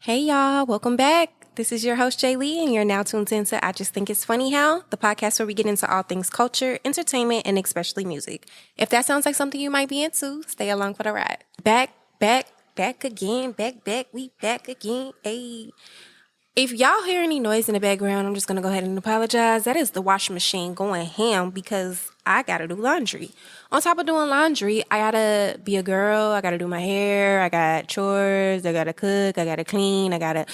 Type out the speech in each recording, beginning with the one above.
Hey y'all, welcome back. This is your host Jay Lee, and you're now tuned into I Just Think It's Funny How, the podcast where we get into all things culture, entertainment, and especially music. If that sounds like something you might be into, stay along for the ride. Back again, we back again. Hey. If y'all hear any noise in the background, I'm just going to go ahead and apologize. That is the washing machine going ham because I got to do laundry. On top of doing laundry, I got to be a girl. I got to do my hair. I got chores. I got to cook. I got to clean. I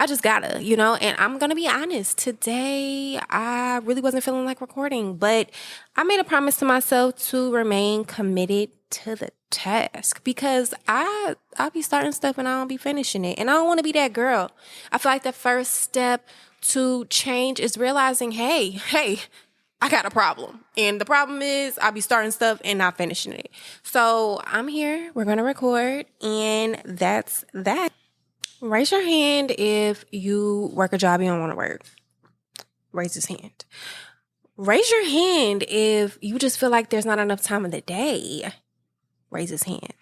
just got to, and I'm going to be honest. Today, I really wasn't feeling like recording, but I made a promise to myself to remain committed to the task because I'll be starting stuff and I don't be finishing it. And I don't want to be that girl. I feel like the first step to change is realizing, hey, I got a problem. And the problem is I'll be starting stuff and not finishing it. So I'm here. We're going to record. And that's that. Raise your hand if you work a job you don't want to work. Raise his hand. Raise your hand if you just feel like there's not enough time in the day. Raise his hand.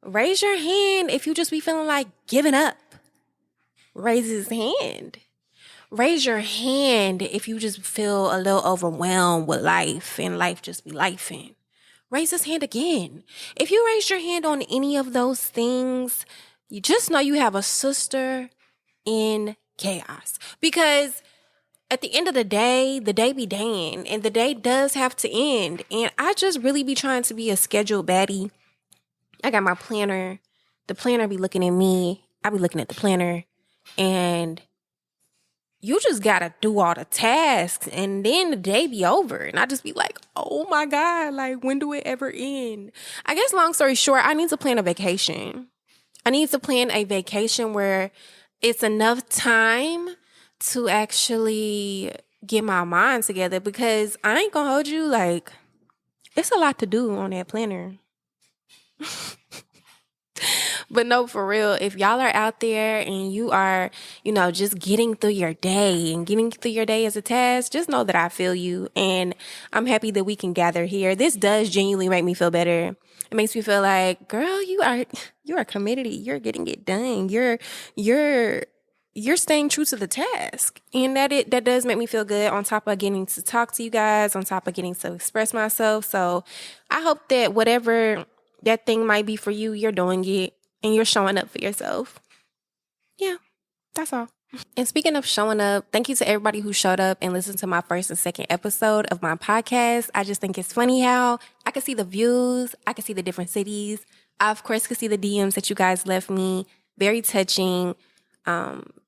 Raise your hand if you just be feeling like giving up. Raise his hand. Raise your hand if you just feel a little overwhelmed with life and life just be lifing. Raise his hand again. If you raise your hand on any of those things, you just know you have a sister in chaos. Because at the end of the day be daying, and the day does have to end. And I just really be trying to be a scheduled baddie. I got my planner. The planner be looking at me. I be looking at the planner. And you just gotta do all the tasks, and then the day be over. And I just be like, oh my God, like when do it ever end? I guess long story short, I need to plan a vacation. I need to plan a vacation where it's enough time to actually get my mind together, because I ain't gonna hold you, like, it's a lot to do on that planner. But no, for real, if y'all are out there and you are, just getting through your day and getting through your day as a task, just know that I feel you, and I'm happy that we can gather here. This does genuinely make me feel better. It makes me feel like, girl, you are committed. You're getting it done. You're staying true to the task. And that does make me feel good, on top of getting to talk to you guys, on top of getting to express myself. So I hope that whatever that thing might be for you, you're doing it and you're showing up for yourself. Yeah, that's all. And speaking of showing up, thank you to everybody who showed up and listened to my first and second episode of my podcast. I just think it's funny how I can see the views. I can see the different cities. I, of course, could see the DMs that you guys left me. Very touching.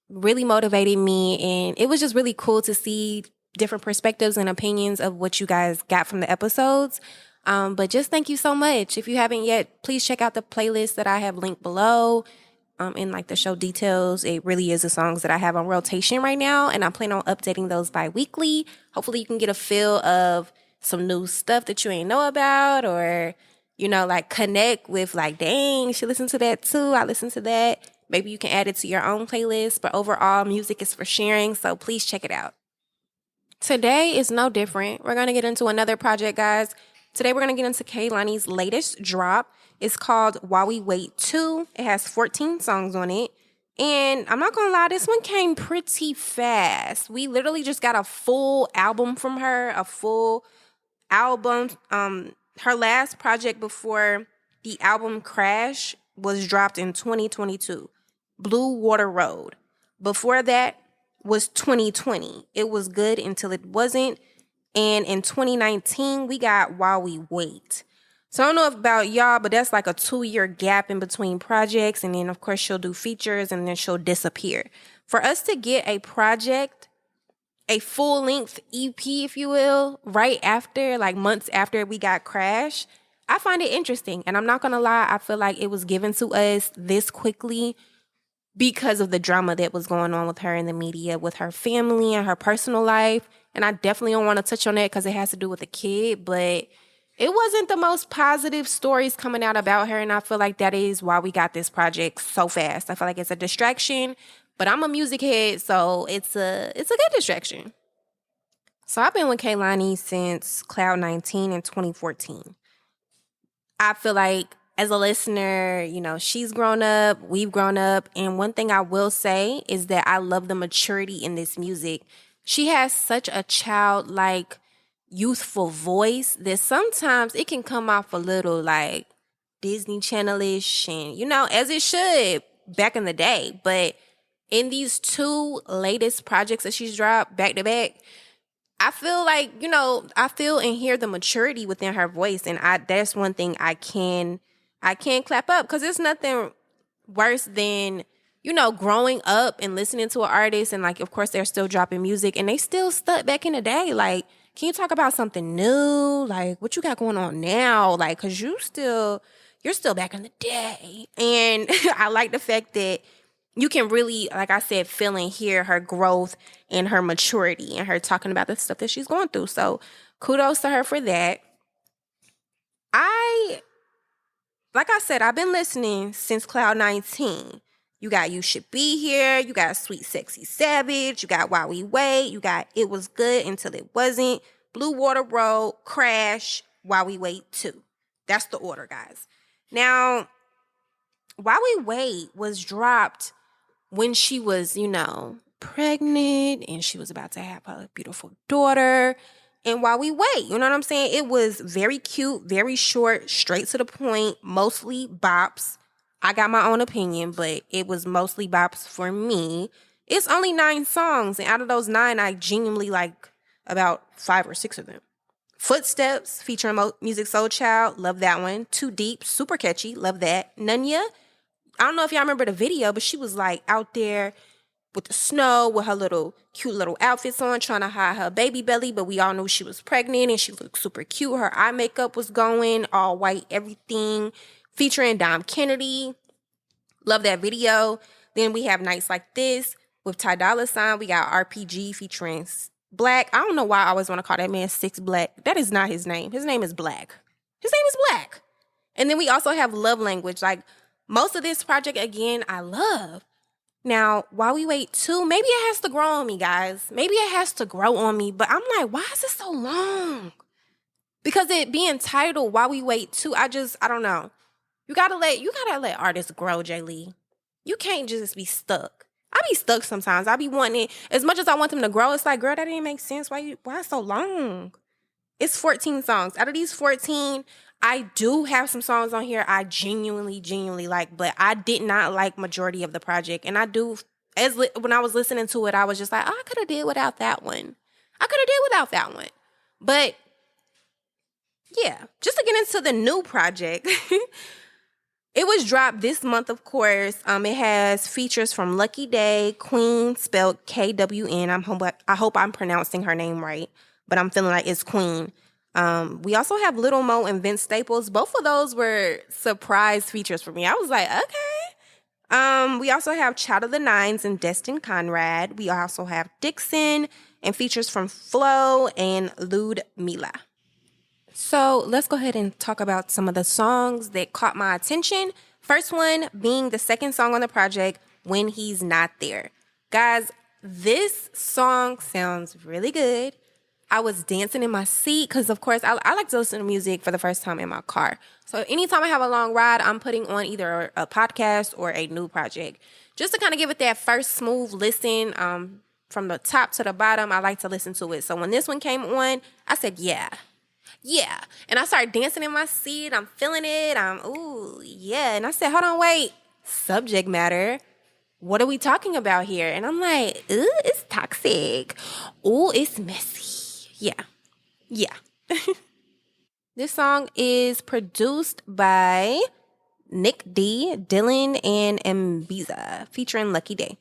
Really motivated me. And it was just really cool to see different perspectives and opinions of what you guys got from the episodes. But just thank you so much. If you haven't yet, please check out the playlist that I have linked below. In like the show details, it really is the songs that I have on rotation right now, and I plan on updating those bi-weekly. Hopefully you can get a feel of some new stuff that you ain't know about, or, like connect with like, dang, she listened to that too. I listened to that. Maybe you can add it to your own playlist, but overall, music is for sharing, so please check it out. Today is no different. We're going to get into another project, guys. Today we're going to get into Kehlani's latest drop. It's called While We Wait 2. It has 14 songs on it. And I'm not going to lie, this one came pretty fast. We literally just got a full album from her, a full album. Her last project before the album Crash was dropped in 2022, Blue Water Road. Before that was 2020. It was good until it wasn't. And in 2019, we got While We Wait. So I don't know about y'all, but that's like a 2-year gap in between projects. And then, of course, she'll do features and then she'll disappear. For us to get a project, a full-length EP, if you will, right after, like months after we got Crash, I find it interesting. And I'm not going to lie, I feel like it was given to us this quickly because of the drama that was going on with her in the media, with her family and her personal life. And I definitely don't want to touch on that because it has to do with a kid, but it wasn't the most positive stories coming out about her. And I feel like that is why we got this project so fast. I feel like it's a distraction, but I'm a music head, so it's a good distraction. So I've been with Kehlani since Cloud 19 in 2014. I feel like as a listener, she's grown up, we've grown up. And one thing I will say is that I love the maturity in this music. She has such a childlike, youthful voice that sometimes it can come off a little like Disney Channel-ish and, as it should back in the day. But in these two latest projects that she's dropped back to back, I feel like, I feel and hear the maturity within her voice. And that's one thing I can clap up, because it's nothing worse than, growing up and listening to an artist and, like, of course they're still dropping music and they still stuck back in the day. Like, can you talk about something new? Like, what you got going on now? Like, because you're still back in the day. And I like the fact that you can really, like I said, feel and hear her growth and her maturity and her talking about the stuff that she's going through. So kudos to her for that. Like I said, I've been listening since Cloud 19. You got You Should Be Here. You got Sweet Sexy Savage. You got While We Wait. You got It Was Good Until It Wasn't. Blue Water Road, Crash, While We Wait 2. That's the order, guys. Now, While We Wait was dropped when she was, pregnant and she was about to have a beautiful daughter. And While We Wait, you know what I'm saying? It was very cute, very short, straight to the point, mostly bops. I got my own opinion, but it was mostly bops for me. It's only 9 songs, and out of those 9, I genuinely like about 5 or 6 of them. Footsteps, featuring Music Soul Child, love that one. Too Deep, super catchy, love that. Nunya, I don't know if y'all remember the video, but she was like out there with the snow with her little cute little outfits on, trying to hide her baby belly, but we all knew she was pregnant and she looked super cute. Her eye makeup was going, all white, everything, featuring Dom Kennedy. Love that video. Then we have Nights Like This with Ty Dolla $ign. We got RPG featuring Black. I don't know why I always want to call that man 6 Black. That is not his name. His name is Black. His name is Black. And then we also have Love Language. Like, most of this project, again, I love. Now, While We Wait 2, maybe it has to grow on me, guys. Maybe it has to grow on me, but I'm like, why is it so long? Because it being titled While We Wait 2, I don't know. You gotta let artists grow, Jay Lee. You can't just be stuck. I be stuck sometimes. I be wanting it. As much as I want them to grow, it's like, girl, that didn't make sense. Why so long? It's 14 songs. Out of these 14, I do have some songs on here I genuinely like, but I did not like majority of the project. And I do, when I was listening to it, I was just like, oh, I could have did without that one. But yeah, just to get into the new project, it was dropped this month, of course. It has features from Lucky Daye, Queen, spelled KWN. I hope I'm pronouncing her name right, but I'm feeling like it's Queen. We also have Little Mo and Vince Staples. Both of those were surprise features for me. I was like, okay. We also have Child of the Nines and Destin Conrad. We also have Dixon and features from Flo and Ludmilla. So let's go ahead and talk about some of the songs that caught my attention. First one being the second song on the project, When He's Not There. Guys, this song sounds really good. I was dancing in my seat because, of course, I like to listen to music for the first time in my car. So anytime I have a long ride, I'm putting on either a podcast or a new project. Just to kind of give it that first smooth listen from the top to the bottom. I like to listen to it. So when this one came on, I said, yeah. And I started dancing in my seat. I'm feeling it. And I said, hold on, wait. Subject matter. What are we talking about here? And I'm like, ooh, it's toxic. Ooh, it's messy. Yeah. This song is produced by Nick D, Dylan, and Mbiza, featuring Lucky Daye.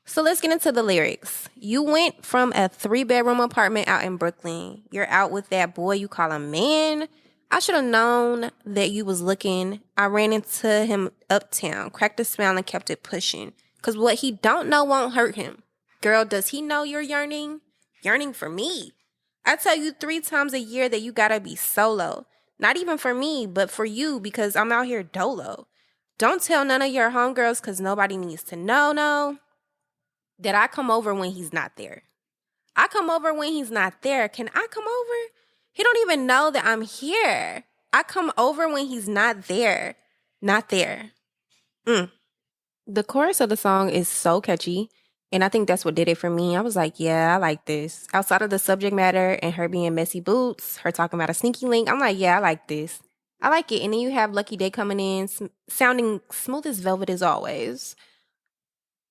So let's get into the lyrics. You went from a 3-bedroom apartment out in Brooklyn. You're out with that boy you call a man. I should have known that you was looking. I ran into him uptown, cracked a smile and kept it pushing. Cause what he don't know won't hurt him. Girl, does he know you're yearning? Yearning for me. I tell you 3 times a year that you gotta be solo. Not even for me, but for you because I'm out here dolo. Don't tell none of your homegirls cause nobody needs to know, no. That I come over when he's not there. I come over when he's not there. Can I come over? He don't even know that I'm here. I come over when he's not there. Not there. Mm. The chorus of the song is so catchy. And I think that's what did it for me. I was like, yeah, I like this. Outside of the subject matter and her being messy boots, her talking about a sneaky link, I'm like, yeah, I like this. I like it. And then you have Lucky Day coming in, sounding smooth as velvet as always.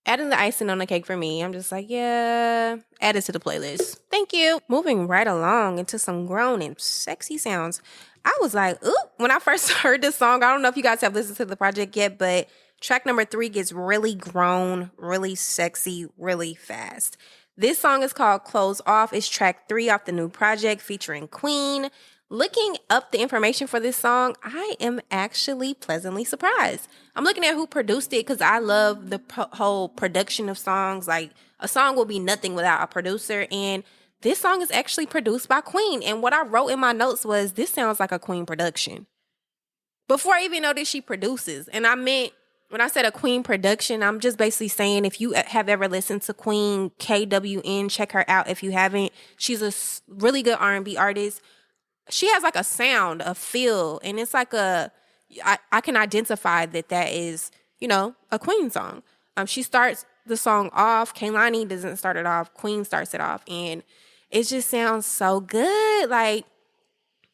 Adding the icing on the cake for me. I'm just like, yeah, add it to the playlist. Thank you. Moving right along into some grown and sexy sounds. I was like, ooh, when I first heard this song, I don't know if you guys have listened to the project yet, but track number 3 gets really grown, really sexy, really fast. This song is called Close Off. It's track 3 off the new project featuring Queen. Looking up the information for this song, I am actually pleasantly surprised. I'm looking at who produced it because I love the whole production of songs. Like, a song will be nothing without a producer, and this song is actually produced by Queen. And what I wrote in my notes was, this sounds like a Queen production. Before I even know that she produces. And I meant, when I said a Queen production, I'm just basically saying, if you have ever listened to Queen, KWN, check her out if you haven't. She's a really good R&B artist. She has like a sound, a feel, and it's like I can identify that is, a Queen song. She starts the song off. Kehlani doesn't start it off. Queen starts it off, and it just sounds so good. Like,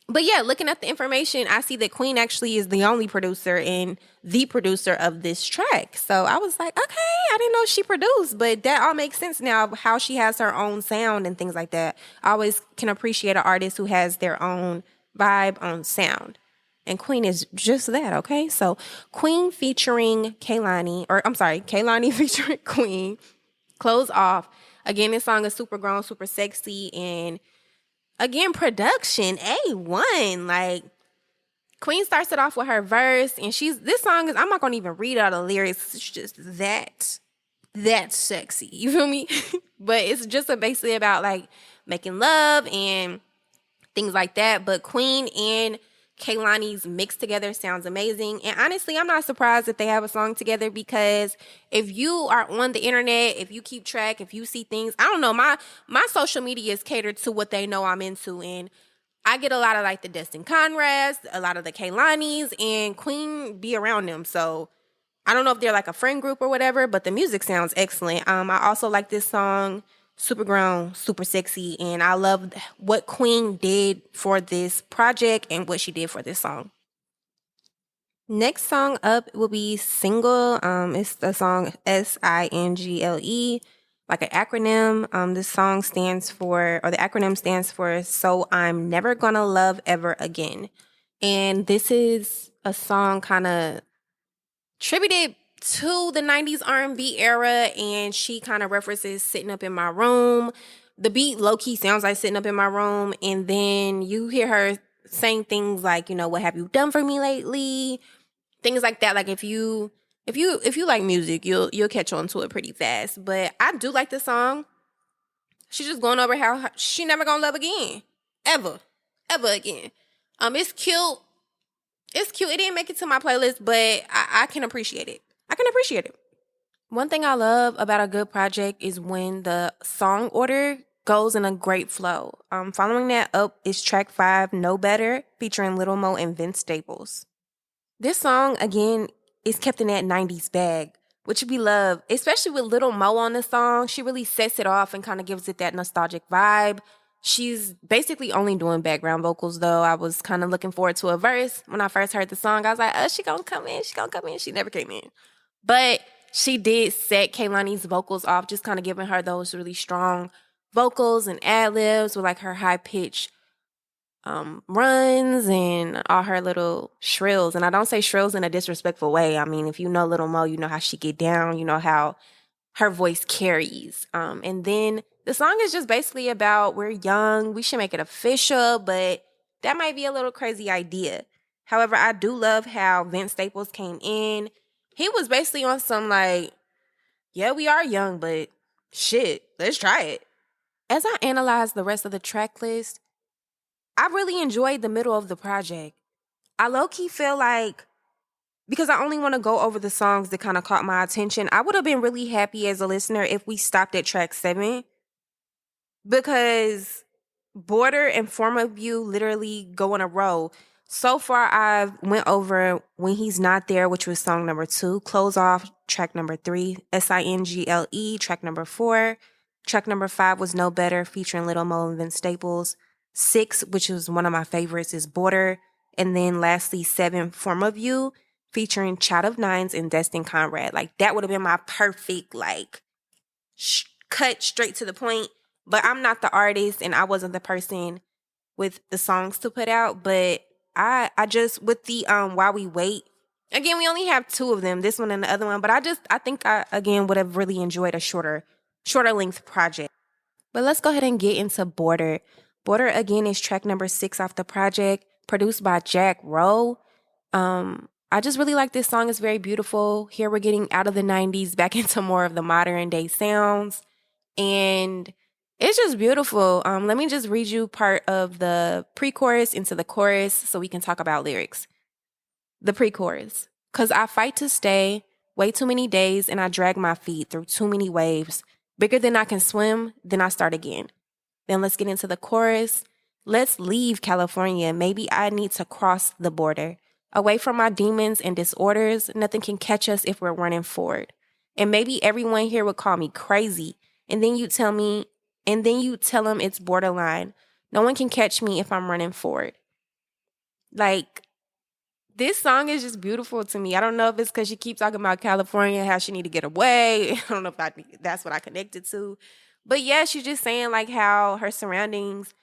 but yeah, looking at the information, I see that Queen actually is the only producer and the producer of this track. So I was like, okay, I didn't know she produced, but that all makes sense now, how she has her own sound and things like that. I always can appreciate an artist who has their own vibe, own sound. And Queen is just that, okay? So Queen featuring Kehlani, or I'm sorry, Kehlani featuring Queen, Close Off. Again, this song is super grown, super sexy, and again, production, A1. Like, Queen starts it off with her verse, and this song is, I'm not gonna even read all the lyrics. It's just that's sexy. You feel me? But it's just basically about like making love and things like that. But Queen and Kehlani's mix together sounds amazing. And honestly, I'm not surprised that they have a song together, because if you are on the internet, if you keep track, if you see things, I don't know, my social media is catered to what they know I'm into. And I get a lot of like the Destin Conrads, a lot of the Kehlanis, and Queen be around them. So I don't know if they're like a friend group or whatever, but the music sounds excellent. I also like this song, super grown, super sexy, and I love what Queen did for this project and what she did for this song. Next song up will be Single. It's the song SINGLE, like an acronym. This song stands for, or the acronym stands for So I'm Never Gonna Love Ever Again. And this is a song kind of tributed to the 90s R&B era, and she kind of references sitting up in my room. The beat low-key sounds like sitting up in my room, and then you hear her saying things like, what have you done for me lately? Things like that. Like, if you like music, you'll catch on to it pretty fast. But I do like the song. She's just going over how she never gonna love again. Ever again. It's cute. It's cute. It didn't make it to my playlist, but I can appreciate it. One thing I love about a good project is when the song order goes in a great flow. Following that up is track 5, Know Better, featuring Little Mo and Vince Staples. This song, again, is kept in that 90s bag, which we love, especially with Little Mo on the song. She really sets it off and kind of gives it that nostalgic vibe. She's basically only doing background vocals, though. I was kind of looking forward to a verse. When I first heard the song, I was like, oh, she gonna come in. She never came in. But she did set Kehlani's vocals off, just kind of giving her those really strong vocals and ad-libs with like her high-pitched runs and all her little shrills. And I don't say shrills in a disrespectful way. I mean, if you know Little Mo, you know how she get down. You know how her voice carries. And then the song is just basically about, we're young, we should make it official, but that might be a little crazy idea. However, I do love how Vince Staples came in. He was basically on some like, yeah, we are young, but shit, let's try it. As I analyze the rest of the track list, I really enjoyed the middle of the project. I low-key feel like, because I only want to go over the songs that kind of caught my attention, I would have been really happy as a listener if we stopped at track 7, because Border and Form of You literally go in a row. So far, I've went over When He's Not There, which was song number 2, Close Off, track number 3, Single, track number 4, track number 5 was No Better, featuring Little Mo and Vince Staples, 6, which was one of my favorites, is Border, and then lastly, 7, Form of You, featuring Child of Nines and Destin Conrad. Like, that would have been my perfect, like, cut straight to the point, but I'm not the artist, and I wasn't the person with the songs to put out, but I just with the While We Wait. Again, we only have 2 of them, this one and the other one, but I think I again would have really enjoyed a shorter length project. But let's go ahead and get into Border. Border again is track number 6 off the project, produced by Jack Rowe. I just really like this song. It's very beautiful. Here we're getting out of the 90s back into more of the modern day sounds. And it's just beautiful. Let me just read you part of the pre-chorus into the chorus so we can talk about lyrics. The pre-chorus. 'Cause I fight to stay, way too many days, and I drag my feet through too many waves. Bigger than I can swim, then I start again. Then let's get into the chorus. Let's leave California. Maybe I need to cross the border. Away from my demons and disorders, nothing can catch us if we're running forward. And maybe everyone here would call me crazy. And then you tell them it's borderline. No one can catch me if I'm running forward. Like, this song is just beautiful to me. I don't know if it's because she keeps talking about California, how she need to get away. I don't know if that's what I connected to. But yeah, she's just saying like how her surroundings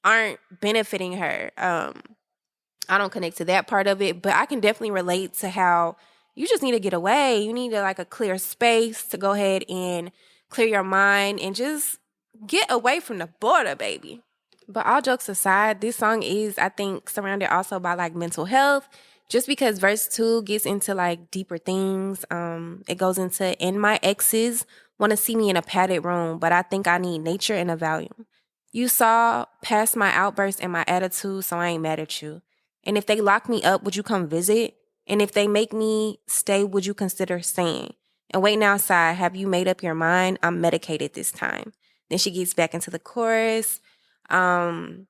aren't benefiting her. I don't connect to that part of it, but I can definitely relate to how you just need to get away. You need like a clear space to go ahead and clear your mind and just get away from the border, baby. But all jokes aside, this song is, I think, surrounded also by like mental health, just because verse 2 gets into like deeper things. It goes into, and my exes want to see me in a padded room, but I think I need nature and a volume. You saw past my outburst and my attitude, so I ain't mad at you. And if they lock me up, would you come visit? And if they make me stay, would you consider staying? And waiting outside, have you made up your mind? I'm medicated this time. Then she gets back into the chorus. But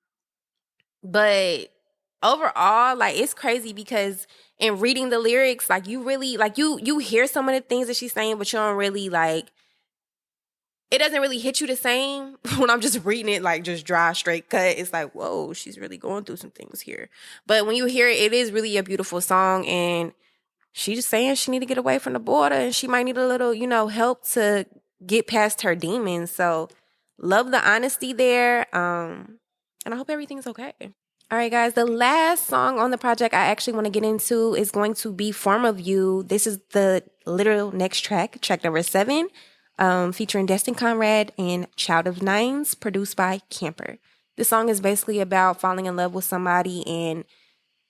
overall, like, it's crazy because in reading the lyrics, like, you really, like, you hear some of the things that she's saying, but you don't really, like, it doesn't really hit you the same when I'm just reading it, like, just dry, straight cut. It's like, whoa, she's really going through some things here. But when you hear it, it is really a beautiful song, and she's just saying she need to get away from the border, and she might need a little, help to get past her demons. So love the honesty there. And I hope everything's okay. All right, guys, the last song on the project I actually want to get into is going to be Form of You. This is the literal next track, track number 7, featuring Destin Conrad and Child of Nines, produced by Camper. This song is basically about falling in love with somebody and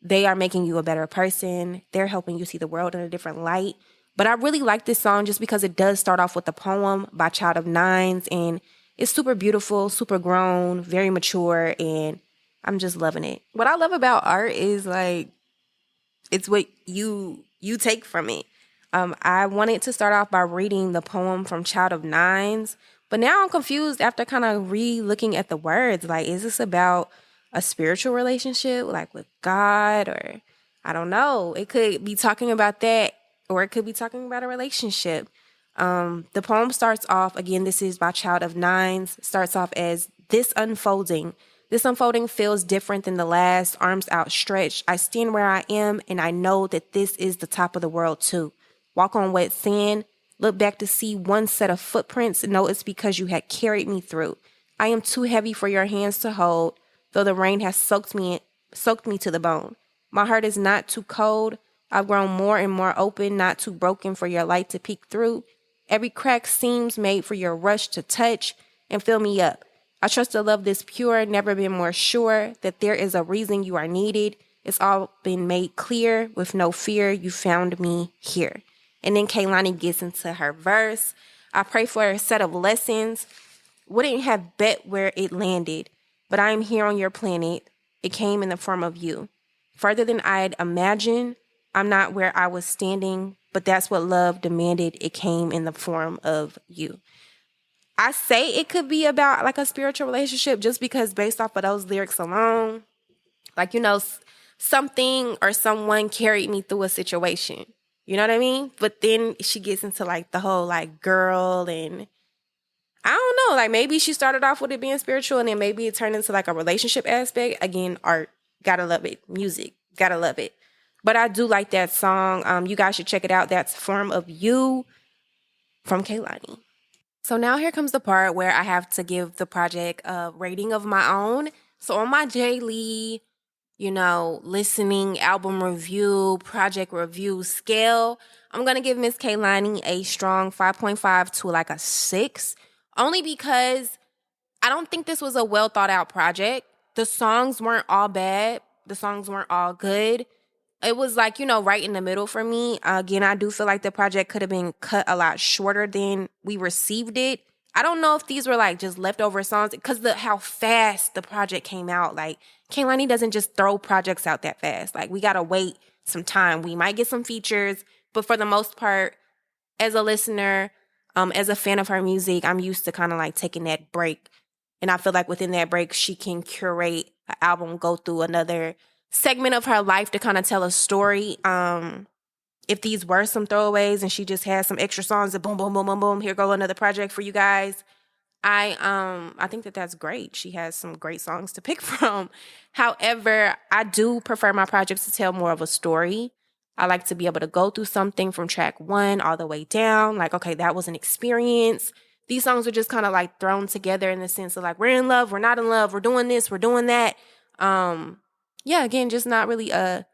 they are making you a better person. They're helping you see the world in a different light. But I really like this song just because it does start off with a poem by Child of Nines, and it's super beautiful, super grown, very mature, and I'm just loving it. What I love about art is like it's what you take from it. I wanted to start off by reading the poem from Child of Nines, but now I'm confused after kind of re-looking at the words. Like, is this about a spiritual relationship, like with God, or I don't know. It could be talking about that, or it could be talking about a relationship. The poem starts off, again, this is by Child of Nines, starts off as this unfolding. This unfolding feels different than the last, arms outstretched. I stand where I am, and I know that this is the top of the world too. Walk on wet sand, look back to see one set of footprints, know it's because you had carried me through. I am too heavy for your hands to hold, though the rain has soaked me to the bone. My heart is not too cold. I've grown more and more open, not too broken for your light to peek through. Every crack seems made for your rush to touch and fill me up. I trust a love this pure, never been more sure that there is a reason you are needed. It's all been made clear with no fear. You found me here. And then Kehlani gets into her verse. I pray for a set of lessons. Wouldn't have bet where it landed, but I am here on your planet. It came in the form of you. Further than I'd imagined, I'm not where I was standing, but that's what love demanded. It came in the form of you. I say it could be about like a spiritual relationship just because based off of those lyrics alone, like, something or someone carried me through a situation. You know what I mean? But then she gets into like the whole like girl, and I don't know, like maybe she started off with it being spiritual and then maybe it turned into like a relationship aspect. Again, art, gotta love it. Music, gotta love it. But I do like that song. You guys should check it out. That's Form of You from Kehlani. So now here comes the part where I have to give the project a rating of my own. So on my J. Lee, listening, album review, project review scale, I'm going to give Miss Kehlani a strong 5.5 to like a 6. Only because I don't think this was a well thought out project. The songs weren't all bad. The songs weren't all good. It was like, right in the middle for me. Again, I do feel like the project could have been cut a lot shorter than we received it. I don't know if these were like just leftover songs because how fast the project came out. Like, Kehlani doesn't just throw projects out that fast. Like, we got to wait some time. We might get some features, but for the most part, as a listener, as a fan of her music, I'm used to kind of like taking that break. And I feel like within that break, she can curate an album, go through another segment of her life to kind of tell a story. If these were some throwaways and she just had some extra songs that boom, boom, boom, boom, boom, here go another project for you guys. I think that that's great. She has some great songs to pick from. However, I do prefer my projects to tell more of a story. I like to be able to go through something from track 1 all the way down. Like, okay, that was an experience. These songs are just kind of like thrown together in the sense of like, we're in love, we're not in love, we're doing this, we're doing that. Yeah, again, just not really a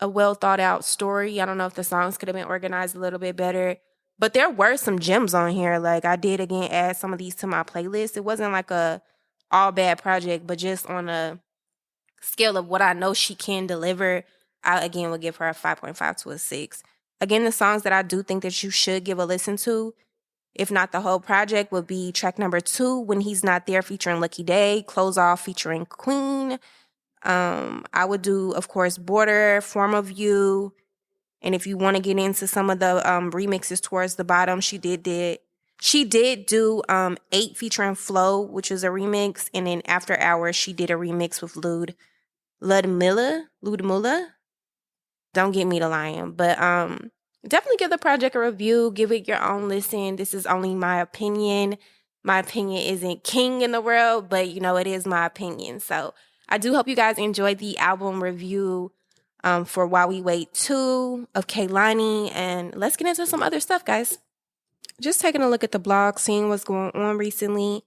well thought out story. I don't know if the songs could have been organized a little bit better, but there were some gems on here. Like, I did again add some of these to my playlist. It wasn't like a all bad project, but just on a scale of what I know she can deliver, I again would give her a 5.5 to a 6. Again, the songs that I do think that you should give a listen to, if not the whole project, would be track number 2, When He's Not There, featuring Lucky Day, Close Off featuring Queen. I would do, of course, Border, Form of You. And if you want to get into some of the remixes towards the bottom, she did do 8 featuring Flow, which is a remix. And then After Hours, she did a remix with Ludmilla. Don't get me to lying. But definitely give the project a review. Give it your own listen. This is only my opinion. My opinion isn't king in the world, but it is my opinion. So I do hope you guys enjoyed the album review for While We Wait 2 of Kehlani. And let's get into some other stuff, guys. Just taking a look at the blog, seeing what's going on recently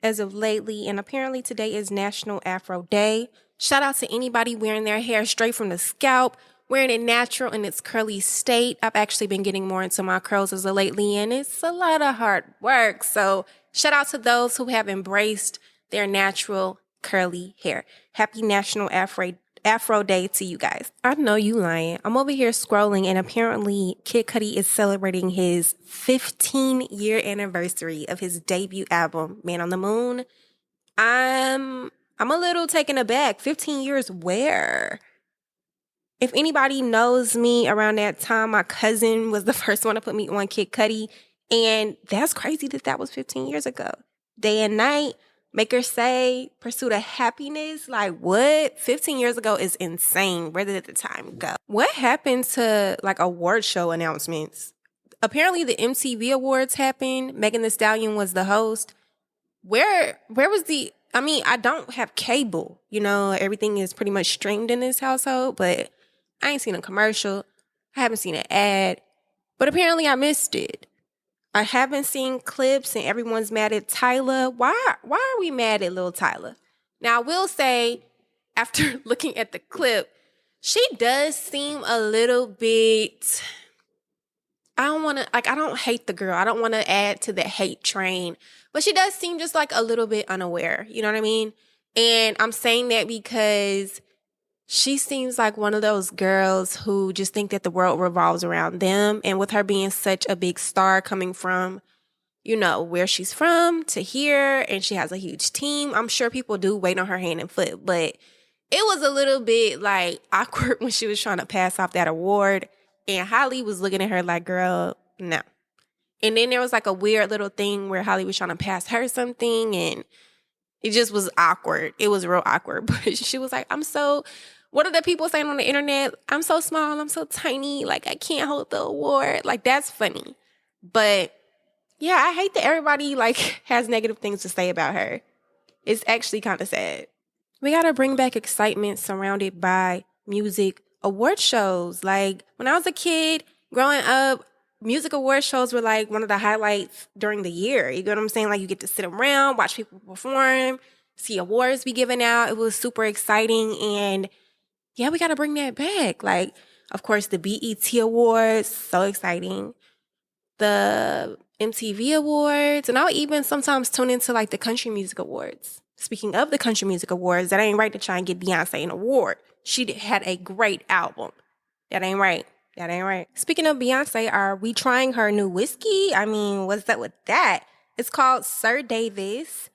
as of lately. And apparently today is National Afro Day. Shout out to anybody wearing their hair straight from the scalp, wearing it natural in its curly state. I've actually been getting more into my curls as of lately, and it's a lot of hard work. So shout out to those who have embraced their natural curly hair. Happy National Afro Day to you guys. I know you lying. I'm over here scrolling, and apparently Kid Cudi is celebrating his 15-year anniversary of his debut album, Man on the Moon. I'm a little taken aback. 15 years where? If anybody knows me, around that time, my cousin was the first one to put me on Kid Cudi. And that's crazy that was 15 years ago. Day and Night, Make Her Say, Pursuit of Happiness. Like, what? 15 years ago is insane. Where did the time go? What happened to, like, award show announcements? Apparently, the MTV Awards happened. Megan Thee Stallion was the host. Where was I don't have cable. Everything is pretty much streamed in this household, but I ain't seen a commercial. I haven't seen an ad, but apparently I missed it. I haven't seen clips, and everyone's mad at Tyler. Why are we mad at Lil Tyler? Now, I will say, after looking at the clip, she does seem a little bit, I don't hate the girl. I don't want to add to the hate train, but she does seem just like a little bit unaware. You know what I mean? And I'm saying that because she seems like one of those girls who just think that the world revolves around them. And with her being such a big star coming from, where she's from to here, and she has a huge team, I'm sure people do wait on her hand and foot. But it was a little bit like awkward when she was trying to pass off that award. And Holly was looking at her like, girl, no. And then there was like a weird little thing where Holly was trying to pass her something, and it just was awkward. It was real awkward. But she was like, I'm so What are the people saying on the internet? I'm so small, I'm so tiny, like I can't hold the award. Like that's funny. But yeah, I hate that everybody like has negative things to say about her. It's actually kind of sad. We got to bring back excitement surrounded by music award shows. Like when I was a kid growing up, music award shows were like one of the highlights during the year. You know what I'm saying? Like you get to sit around, watch people perform, see awards be given out. It was super exciting. And yeah, we got to bring that back. Like, of course, the BET Awards, so exciting. The MTV Awards, and I'll even sometimes tune into like the Country Music Awards. Speaking of the Country Music Awards, that ain't right to try and get Beyonce an award. She had a great album. That ain't right. That ain't right. Speaking of Beyonce, are we trying her new whiskey? I mean, what's up with that? It's called Sir Davis.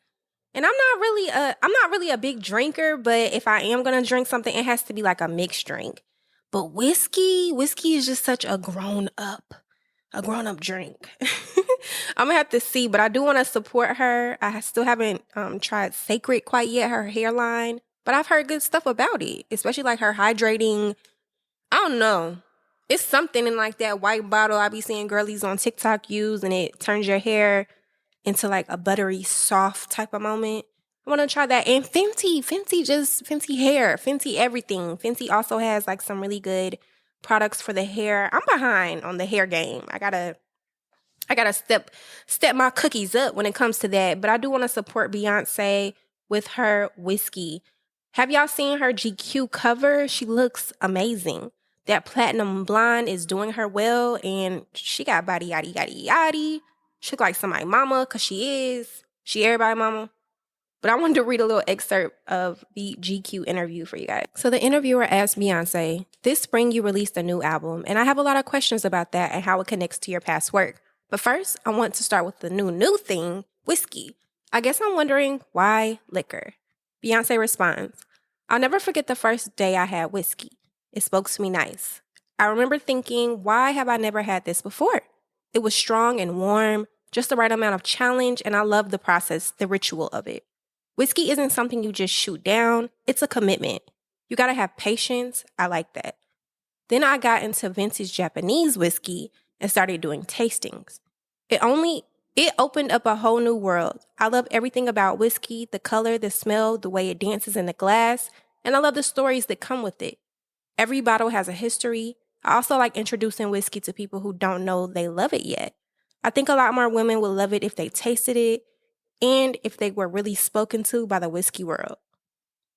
And I'm not really a big drinker, but if I am gonna drink something, it has to be like a mixed drink. But whiskey is just such a grown up drink. I'm gonna have to see, but I do want to support her. I still haven't tried Sacred quite yet, her hairline, but I've heard good stuff about it, especially like her hydrating. I don't know. It's something in like that white bottle I be seeing girlies on TikTok use, and it turns your hair into like a buttery soft type of moment. I want to try that. And Fenty hair, Fenty everything. Fenty also has like some really good products for the hair. I'm behind on the hair game. I gotta step my cookies up when it comes to that. But I do want to support Beyonce with her whiskey. Have y'all seen her GQ cover? She looks amazing. That platinum blonde is doing her well, and she got body yaddy yaddy yaddy. She look like somebody mama, cause she is. She everybody mama. But I wanted to read a little excerpt of the GQ interview for you guys. So the interviewer asked Beyonce, "This spring you released a new album, and I have a lot of questions about that and how it connects to your past work. But first, I want to start with the new thing, whiskey. I guess I'm wondering why liquor?" Beyonce responds, "I'll never forget the first day I had whiskey. It spoke to me nice. I remember thinking, why have I never had this before? It was strong and warm, just the right amount of challenge, and I loved the process, the ritual of it. Whiskey isn't something you just shoot down, it's a commitment. You gotta have patience. I like that. Then I got into vintage Japanese whiskey and started doing tastings. It opened up a whole new world. I love everything about whiskey, the color, the smell, the way it dances in the glass, and I love the stories that come with it. Every bottle has a history. I also like introducing whiskey to people who don't know they love it yet. I think a lot more women would love it if they tasted it and if they were really spoken to by the whiskey world."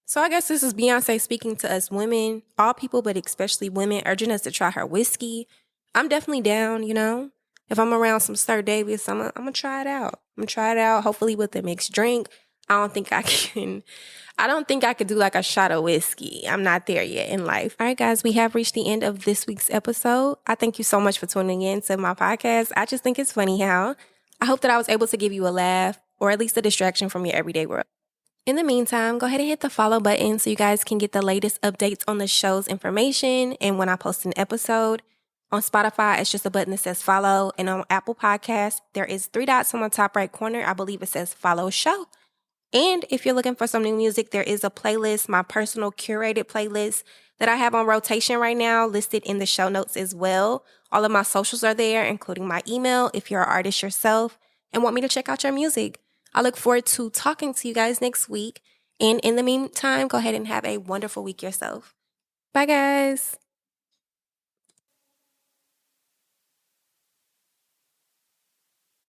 So I guess this is Beyonce speaking to us women, all people, but especially women, urging us to try her whiskey. I'm definitely down, you know. If I'm around some Sir Davis, I'm gonna try it out. I'm gonna try it out, hopefully with a mixed drink. I don't think I could do like a shot of whiskey. I'm not there yet in life. All right, guys, we have reached the end of this week's episode. I thank you so much for tuning in to my podcast. I just think it's funny how I hope that I was able to give you a laugh or at least a distraction from your everyday world. In the meantime, go ahead and hit the follow button so you guys can get the latest updates on the show's information and when I post an episode. On Spotify, it's just a button that says follow. And on Apple Podcasts, there is 3 dots on the top right corner. I believe it says follow show. And if you're looking for some new music, there is a playlist, my personal curated playlist that I have on rotation right now, listed in the show notes as well. All of my socials are there, including my email if you're an artist yourself and want me to check out your music. I look forward to talking to you guys next week. And in the meantime, go ahead and have a wonderful week yourself. Bye, guys.